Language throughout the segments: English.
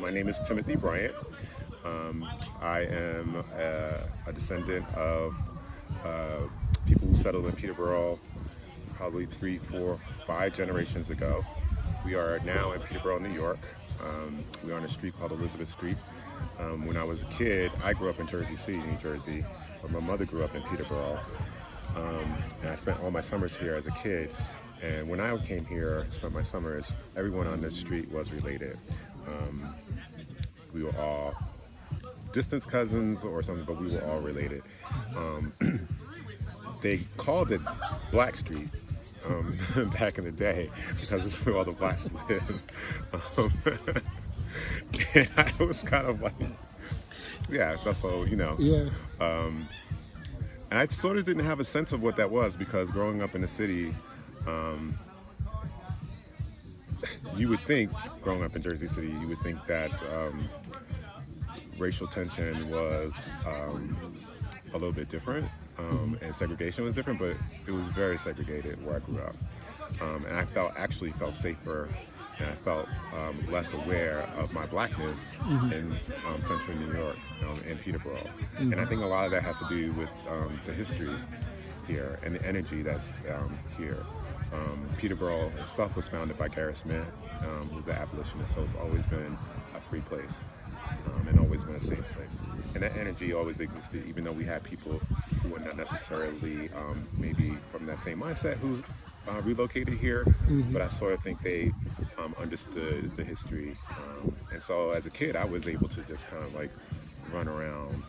My name is Timothy Bryant. I am a descendant of uh, people who settled in Peterboro probably 3, 4, 5 generations ago. We are now in Peterboro, New York. We are on a street called Elizabeth Street. When I was a kid, I grew up in Jersey City, New Jersey, but my mother grew up in Peterboro. And I spent all my summers here as a kid. And when I came here, spent my summers, everyone on this street was related. We were all distant cousins or something, but we were all related. Um, they called it Black Street back in the day because it's where all the blacks live. Um, and I was kind of like, yeah, that's all, Yeah. Um, and I sort of didn't have a sense of what that was because growing up in the city, um, you would think, growing up in Jersey City, you would think that racial tension was a little bit different and segregation was different, but it was very segregated where I grew up. And I actually felt safer and I felt less aware of my blackness in central New York, in Peterboro. And I think a lot of that has to do with the history here and the energy that's here. Peterboro itself was founded by Garrett Smith, who's an abolitionist, so it's always been a free place and always been a safe place. And that energy always existed, even though we had people who were not necessarily maybe from that same mindset who relocated here, but I sort of think they understood the history. And so as a kid, I was able to just kind of like run around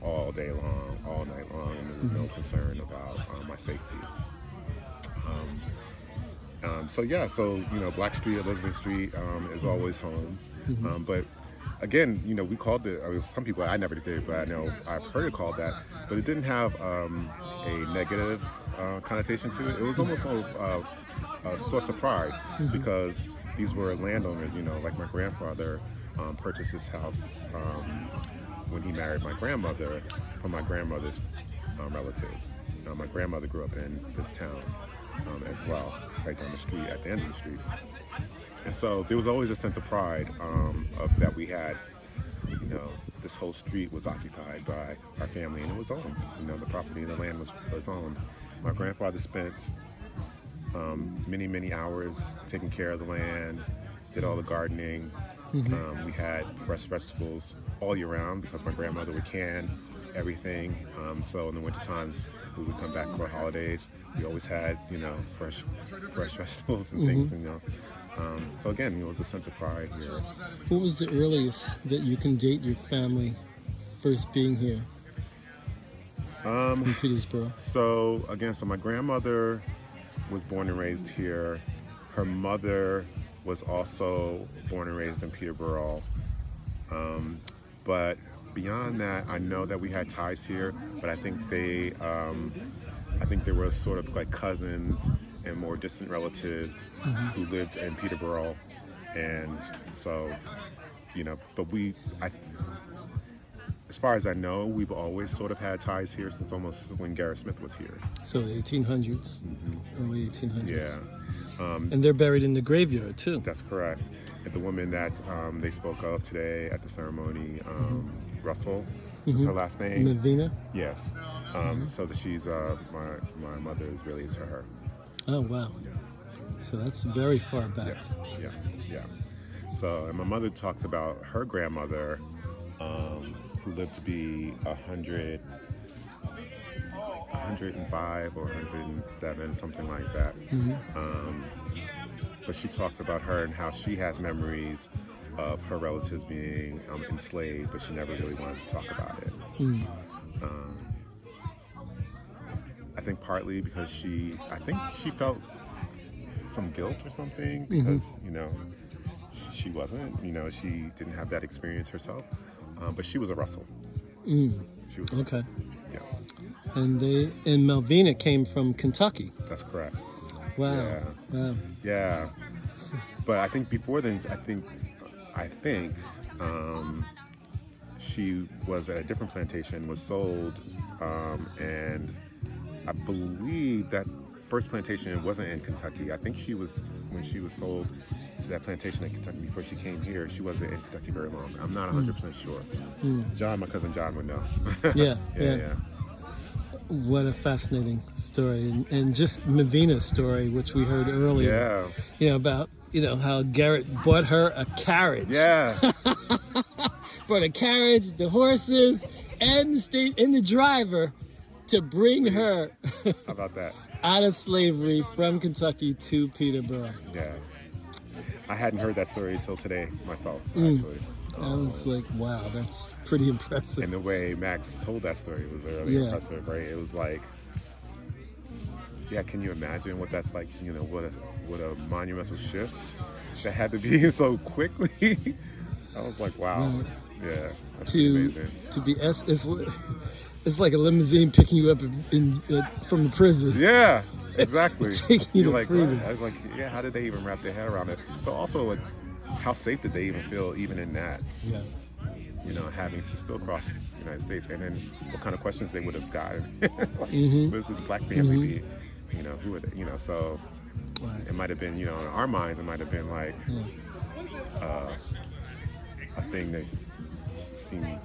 all day long, all night long, and there was no concern about my safety. Black Street, Elizabeth Street is always home. But again, we called it, some people, I never did, but I know I've heard it called that, but it didn't have a negative connotation to it. It was almost a source of pride because these were landowners, like my grandfather purchased his house when he married my grandmother from my grandmother's relatives. My grandmother grew up in this town as well, right down the street, at the end of the street. And so there was always a sense of pride that we had. This whole street was occupied by our family, and it was owned. The property and the land was owned. My grandfather spent many, many hours taking care of the land, did all the gardening. We had fresh vegetables all year round because my grandmother would can everything. So in the winter times, we would come back for holidays. We always had, fresh vegetables and things, so again, it was a sense of pride here. What was the earliest that you can date your family first being here in Peterboro? So my grandmother was born and raised here. Her mother was also born and raised in Peterboro. But beyond that, I know that we had ties here, but I think they were sort of like cousins and more distant relatives who lived in Peterboro. And so, but as far as I know, we've always sort of had ties here since almost when Garrett Smith was here. So the 1800s, early 1800s. Yeah. And they're buried in the graveyard too. That's correct. And the woman that they spoke of today at the ceremony, Russell, is her last name. Mavina? Yes. So that she's my mother is related to her. Oh, wow. Yeah. So that's very far back. Yeah. So, and my mother talks about her grandmother, who lived to be 105 or 107, something like that. But she talks about her and how she has memories of her relatives being enslaved, but she never really wanted to talk about it. I think partly because she felt some guilt or something because, she wasn't, she didn't have that experience herself. But she was a Russell. She was okay. Yeah. And Malvina came from Kentucky. That's correct. Wow. Yeah. Wow. Yeah. But I think before then, I think she was at a different plantation, was sold, and I believe that first plantation wasn't in Kentucky. I think when she was sold, to that plantation in Kentucky before she came here. She wasn't in Kentucky very long. I'm not 100% sure. John, my cousin John, would know. Yeah, yeah. What a fascinating story, and just Mavina's story, which we heard earlier. Yeah. About how Garrett bought her a carriage. Yeah. Bought a carriage, the horses, and the driver to bring her How about that? out of slavery from Kentucky to Peterboro. Yeah. I hadn't heard that story until today myself, actually. I was like, wow, that's pretty impressive. And the way Max told that story was really impressive, right? It was like, can you imagine what that's like? What a monumental shift that had to be so quickly. I was like, wow. Right. Yeah, that's amazing. To be it's like a limousine picking you up from the prison. Yeah, exactly. Taking you to like, freedom. I was like, how did they even wrap their head around it? But also, like, how safe did they even feel even in that? Yeah. Having to still cross the United States, and then what kind of questions they would have gotten. What does this black family be? Who would they, so it might have been, in our minds, it might have been like a thing that seemed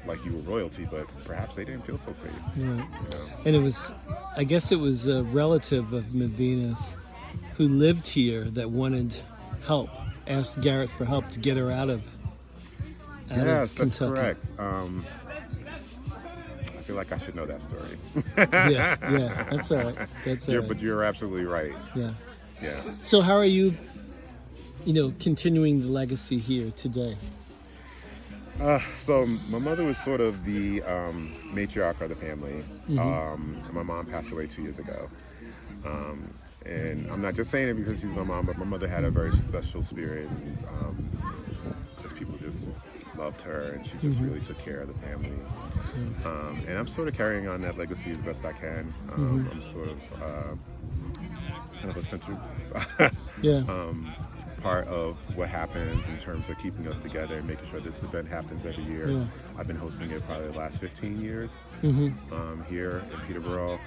like you were royalty, but perhaps they didn't feel so safe. Right. And I guess it was a relative of Mavina's who lived here that wanted help, asked Garrett for help to get her out of Yes, that's Kentucky. correct. I feel like I should know that story. yeah, that's all right. That's all right. But you're absolutely right. Yeah. Yeah. So how are you, continuing the legacy here today? So my mother was sort of the matriarch of the family. My mom passed away 2 years ago. And I'm not just saying it because she's my mom, but my mother had a very special spirit. And, just people just loved her, and she just really took care of the family. And I'm sort of carrying on that legacy as best I can. I'm sort of kind of a central part of what happens in terms of keeping us together and making sure this event happens every year. Yeah. I've been hosting it probably the last 15 years here in Peterboro,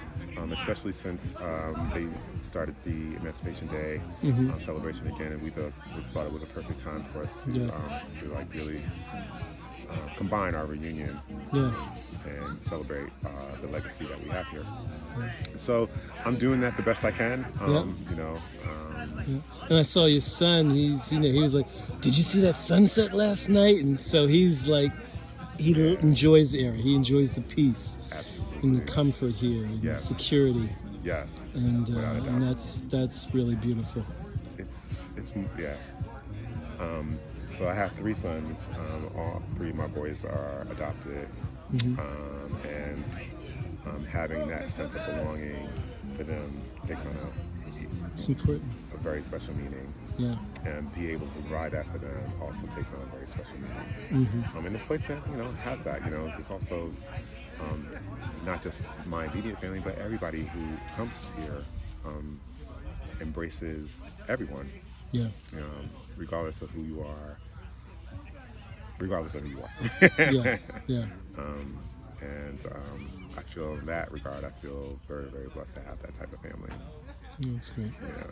especially since they started the Emancipation Day celebration again, and we thought it was a perfect time for us to like really combine our reunion and celebrate the legacy that we have here. So I'm doing that the best I can. And I saw your son. He was like, "Did you see that sunset last night?" And so he's like, he enjoys the area. He enjoys the peace and the comfort here and the security. Yes. And that's really beautiful. It's So I have 3 sons. All 3 of my boys are adopted, and having that sense of belonging for them takes on It's important. a very special meaning. Yeah. And be able to provide that for them also takes on a very special meaning. And this place, has that. It's also not just my immediate family, but everybody who comes here embraces everyone. Yeah. Regardless of who you are. Yeah. And I feel in that regard, I feel very, very blessed to have that type of family. That's great. Yeah.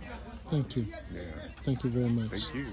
Thank you. Yeah. Thank you very much. Thank you.